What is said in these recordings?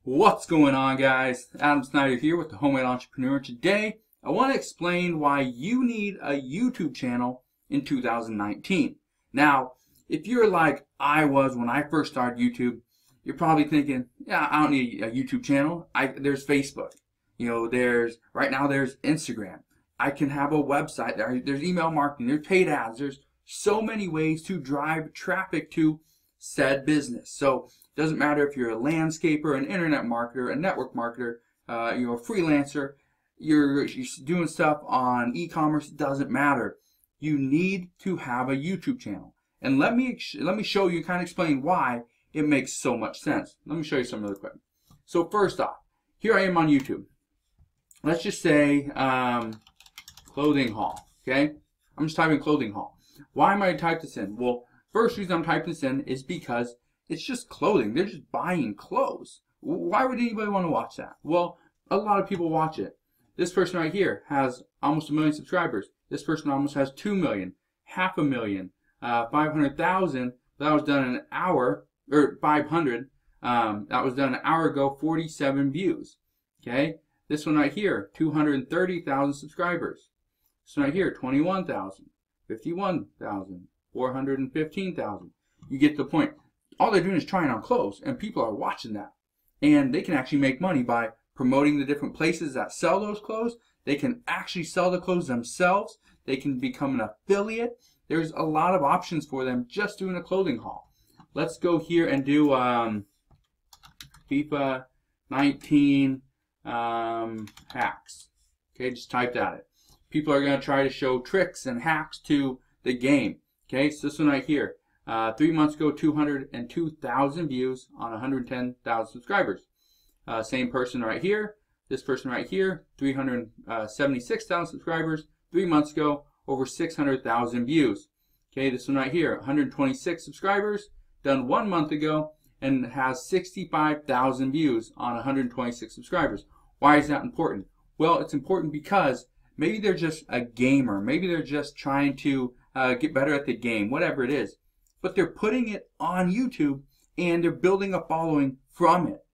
What's going on, guys? Adam Snyder here with the Homemade Entrepreneur. Today I want to explain why you need a YouTube channel in 2019. Now, if you're like I was when I first started YouTube, you're probably thinking, yeah, I don't need a YouTube channel. There's Facebook. Right now there's Instagram. I can have a website. There's email marketing. There's paid ads. There's so many ways to drive traffic to said business. So it doesn't matter if you're a landscaper, an internet marketer, a network marketer, you're a freelancer, you're doing stuff on e-commerce. It doesn't matter. You need to have a YouTube channel. And let me show you, kind of explain why it makes so much sense. Let me show you something really quick. So first off, here I am on YouTube. Let's just say clothing haul. Okay, I'm just typing clothing haul. Why am I typing this in? Well, first reason I'm typing this in is because it's just clothing. They're just buying clothes. Why would anybody want to watch that? Well, a lot of people watch it. This person right here has almost 1 million subscribers. This person almost has 2 million, 500,000, 500,000. That was done in an hour, or 500. That was done an hour ago, 47 views. Okay, this one right here, 230,000 subscribers. This one right here, 21,000, 51,000, 415,000. You get the point. All they're doing is trying on clothes, and people are watching that. And they can actually make money by promoting the different places that sell those clothes. They can actually sell the clothes themselves. They can become an affiliate. There's a lot of options for them just doing a clothing haul. Let's go here and do FIFA 19 hacks. Okay, just type that. People are going to try to show tricks and hacks to the game. Okay, so this one right here. 3 months ago, 202,000 views on 110,000 subscribers. Same person right here. This person right here, 376,000 subscribers. 3 months ago, over 600,000 views. Okay, this one right here, 126 subscribers, done 1 month ago, and has 65,000 views on 126 subscribers. Why is that important? Well, it's important because maybe they're just a gamer. Maybe they're just trying to get better at the game, whatever it is. But they're putting it on YouTube and they're building a following from it.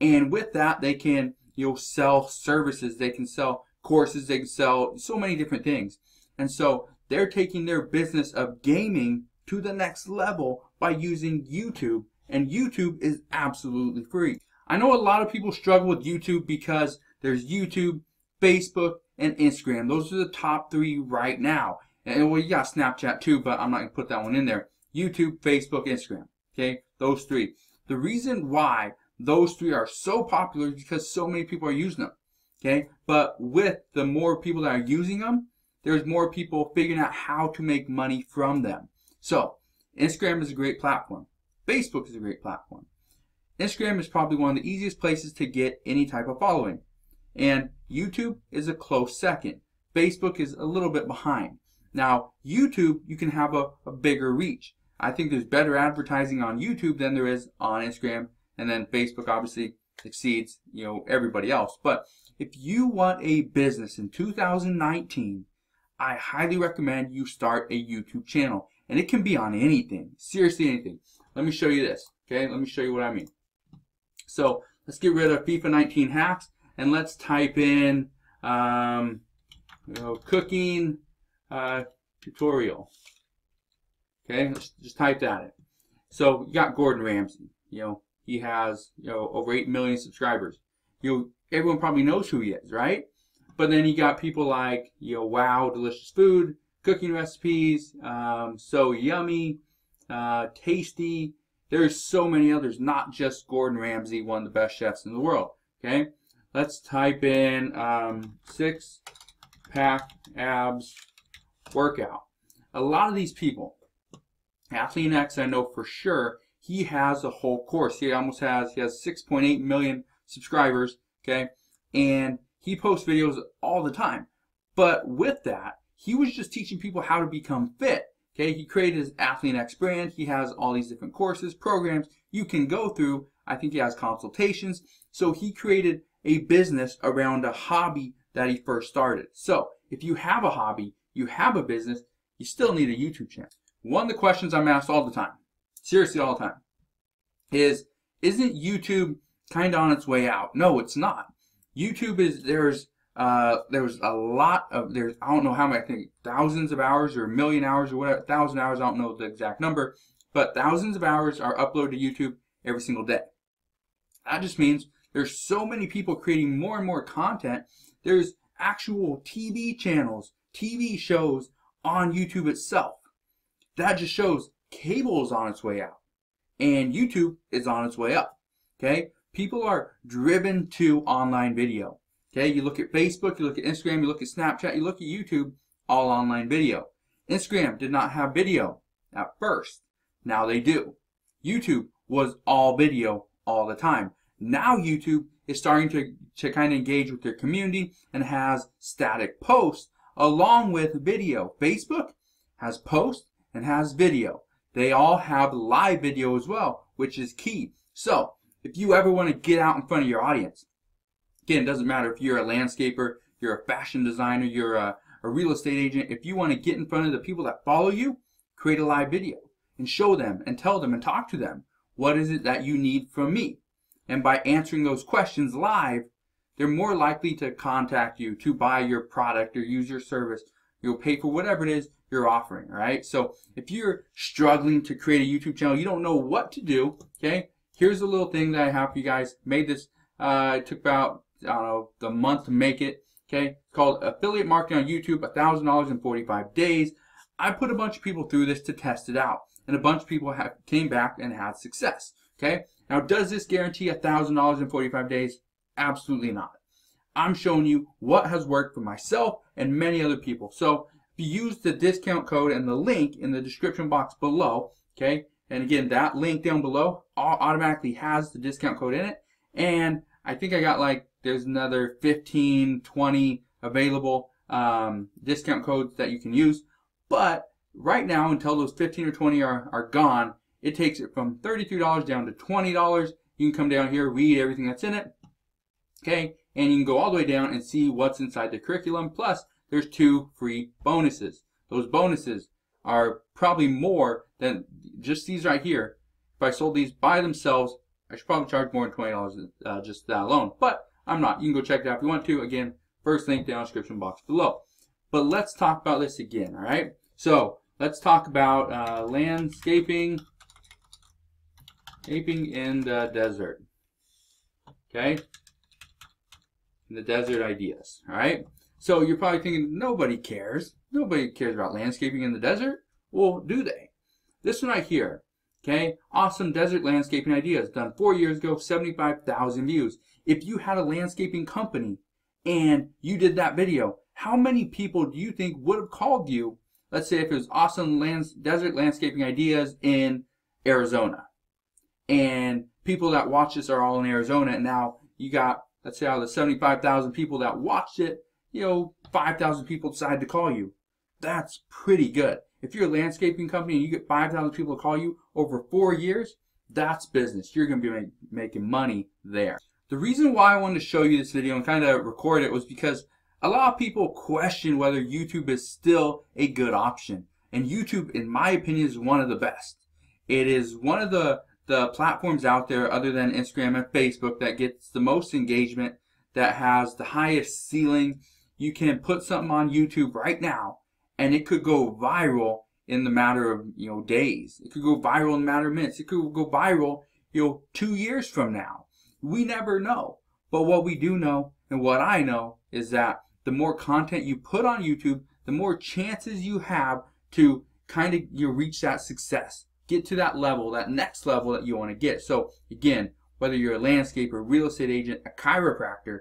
And with that, they can sell services, they can sell courses, they can sell so many different things. And so they're taking their business of gaming to the next level by using YouTube. And YouTube is absolutely free. I know a lot of people struggle with YouTube because there's YouTube, Facebook, and Instagram. Those are the top 3 right now. And well, you got Snapchat too, but I'm not going to put that one in there. YouTube, Facebook, Instagram. Okay, those 3. The reason why those 3 are so popular is because so many people are using them. Okay, but with the more people that are using them, there's more people figuring out how to make money from them. So Instagram is a great platform. Facebook is a great platform. Instagram is probably one of the easiest places to get any type of following. And YouTube is a close second. Facebook is a little bit behind. Now, YouTube, you can have a bigger reach. I think there's better advertising on YouTube than there is on Instagram. And then Facebook obviously exceeds, everybody else. But if you want a business in 2019, I highly recommend you start a YouTube channel. And it can be on anything, seriously anything. Let me show you this, okay? Let me show you what I mean. So let's get rid of FIFA 19 hacks and let's type in cooking tutorial. Okay, let's just type that in. So you got Gordon Ramsay. He has over 8 million subscribers. Everyone probably knows who he is, right? But then you got people like Wow Delicious Food, cooking recipes, So Yummy, Tasty. There's so many others, not just Gordon Ramsay, one of the best chefs in the world. Okay, let's type in 6-pack abs workout. A lot of these people, Athlete X, I know for sure, he has a whole course. He has 6.8 million subscribers, okay? And he posts videos all the time. But with that, he was just teaching people how to become fit, okay? He created his Athlete X brand. He has all these different courses, programs you can go through. I think he has consultations. So he created a business around a hobby that he first started. So if you have a hobby, you have a business, you still need a YouTube channel. One of the questions I'm asked all the time, seriously all the time, is, isn't YouTube kind of on its way out. No, it's not. YouTube is, there's a lot of, I don't know how many, I think thousands of hours or a million hours or whatever, 1,000 hours, I don't know the exact number, but thousands of hours are uploaded to YouTube every single day. That just means there's so many people creating more and more content. There's actual TV channels, TV shows on YouTube itself. That just shows cable is on its way out and YouTube is on its way up. Okay? People are driven to online video. Okay? You look at Facebook, you look at Instagram, you look at Snapchat, you look at YouTube, all online video. Instagram did not have video at first. Now they do. YouTube was all video all the time. Now YouTube is starting to kind of engage with their community and has static posts along with video. Facebook has posts and has video. They all have live video as well, which is key. So if you ever want to get out in front of your audience, again, it doesn't matter if you're a landscaper, you're a fashion designer, you're a real estate agent. If you want to get in front of the people that follow you, create a live video and show them and tell them and talk to them. What is it that you need from me? And by answering those questions live, they're more likely to contact you to buy your product or use your service. You'll pay for whatever it is you're offering, right? So if you're struggling to create a YouTube channel, you don't know what to do, okay? Here's a little thing that I have for you guys. Made this, it took about, I don't know, a month to make it, okay? It's called Affiliate Marketing on YouTube, $1,000 in 45 days. I put a bunch of people through this to test it out. And a bunch of people came back and had success, okay? Now, does this guarantee $1,000 in 45 days? Absolutely not. I'm showing you what has worked for myself and many other people. So if you use the discount code and the link in the description box below, okay? And again, that link down below automatically has the discount code in it. And I think I got like, there's another 15, 20 available discount codes that you can use. But right now, until those 15 or 20 are gone, it takes it from $33 down to $20. You can come down here, read everything that's in it, okay? And you can go all the way down and see what's inside the curriculum. Plus, there's 2 free bonuses. Those bonuses are probably more than just these right here. If I sold these by themselves, I should probably charge more than $20 just that alone. But I'm not. You can go check it out if you want to. Again, first link down in the description box below. But let's talk about this again, all right? So let's talk about landscaping in the desert. Okay? In the desert ideas. Alright? So you're probably thinking, nobody cares. Nobody cares about landscaping in the desert. Well, do they? This one right here. Okay? Awesome desert landscaping ideas. Done 4 years ago, 75,000 views. If you had a landscaping company and you did that video, how many people do you think would have called you? Let's say if it was awesome desert landscaping ideas in Arizona. And people that watch this are all in Arizona. And now you got, let's say out of the 75,000 people that watched it, 5,000 people decided to call you. That's pretty good. If you're a landscaping company and you get 5,000 people to call you over 4 years, that's business. You're going to be making money there. The reason why I wanted to show you this video and kind of record it was because a lot of people question whether YouTube is still a good option. And YouTube, in my opinion, is one of the best. It is one of the platforms out there other than Instagram and Facebook that gets the most engagement, that has the highest ceiling. You can put something on YouTube right now and it could go viral in the matter of days. It could go viral in the matter of minutes. It could go viral 2 years from now. We never know. But what we do know and what I know is that the more content you put on YouTube, the more chances you have to kind of reach that success. Get to that level, that next level that you want to get. So again, whether you're a landscaper, real estate agent, a chiropractor,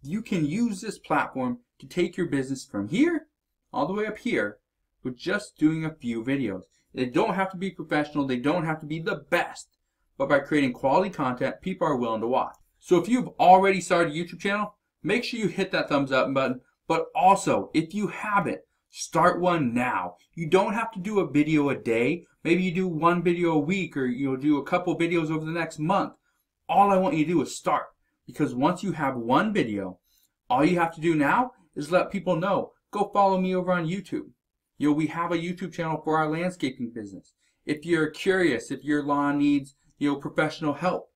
you can use this platform to take your business from here all the way up here with just doing a few videos. They don't have to be professional. They don't have to be the best. But by creating quality content, people are willing to watch. So if you've already started a YouTube channel, make sure you hit that thumbs up button. But also, if you haven't, start one now. You don't have to do a video a day. Maybe you do one video a week, or do a couple videos over the next month. All I want you to do is start. Because once you have one video, all you have to do now is let people know. Go follow me over on YouTube. We have a YouTube channel for our landscaping business. If you're curious, if your lawn needs professional help,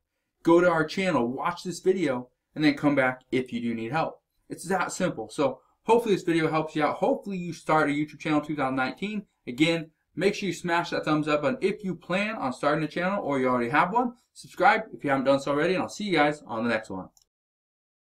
go to our channel, watch this video, and then come back if you do need help. It's that simple. So hopefully this video helps you out. Hopefully you start a YouTube channel in 2019. Again, make sure you smash that thumbs up button if you plan on starting a channel or you already have one. Subscribe if you haven't done so already, and I'll see you guys on the next one.